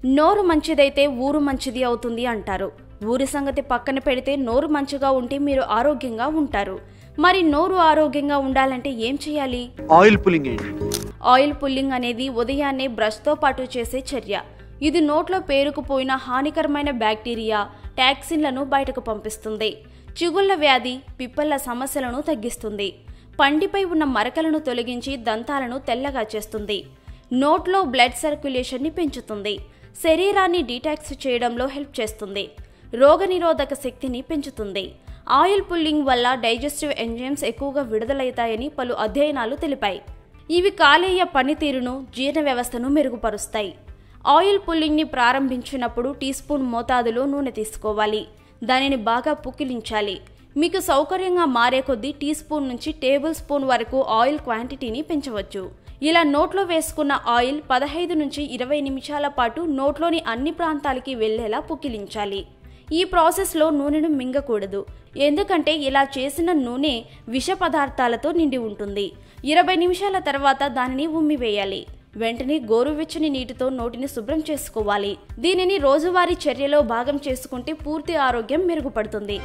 నోరు మంచిదైతే ఊరు మంచిది అవుతుంది అంటారు. ఊరి సంగతి పక్కన పెడితే నోరు మంచిగా ఉంటే మీరు ఆరోగ్యంగా ఉంటారు. మరి నోరు ఆరోగ్యంగా ఉండాలంటే ఏం చేయాలి? Oil pulling. ఆయిల్ పుల్లింగ్ అనేది ఉదయాన్నే బ్రష్తో పాటు చేసే చర్య. ఇది నోట్లో పేరుకుపోయిన హానికరమైన బ్యాక్టీరియా, టాక్సిన్లను బయటకు పంపిస్తుంది. చిగుళ్ల వ్యాధి, పిప్పళ్ల సమస్యలను తగ్గిస్తుంది. పంటిపై ఉన్న మరకలను తొలగించి దంతాలను తెల్లగా చేస్తుంది. నోట్లో బ్లడ్ సర్క్యులేషన్ని పెంచుతుంది. శరీరాన్ని డీటాక్స్ చేయడంలో హెల్ప్ చేస్తుంది. రోగనిరోధక శక్తిని పెంచుతుంది. ఆయిల్ పుల్లింగ్ వల్ల డైజెస్టివ్ ఎంజైమ్స్ ఎక్కువగా విడుదలవుతాయని పలు అధ్యయనాలు తెలిపాయి. ఇవి కాలేయ పనితీరును, జీర్ణ వ్యవస్థను మెరుగుపరుస్తాయి. ఆయిల్ పుల్లింగ్ని ప్రారంభించినప్పుడు టీ స్పూన్ మోతాదులో నూనె తీసుకోవాలి. దానిని బాగా పుక్కిలించాలి. మీకు సౌకర్యంగా మారే కొద్దీ టీ స్పూన్ నుంచి టేబుల్ స్పూన్ వరకు ఆయిల్ క్వాంటిటీని పెంచవచ్చు. ఇలా నోట్లో వేసుకున్న ఆయిల్ 15 నుంచి 20 నిమిషాల పాటు నోట్లోని అన్ని ప్రాంతాలకి వెళ్లేలా పుక్కిలించాలి. ఈ ప్రాసెస్లో నూనెను మింగకూడదు. ఎందుకంటే ఇలా చేసిన నూనె విష పదార్థాలతో నిండి ఉంటుంది. 20 నిమిషాల తర్వాత దానిని ఉమ్మివేయాలి. వెంటనే గోరువెచ్చని నీటితో నోటిని శుభ్రం చేసుకోవాలి. దీనిని రోజువారీ చర్యలో భాగం చేసుకుంటే పూర్తి ఆరోగ్యం మెరుగుపడుతుంది.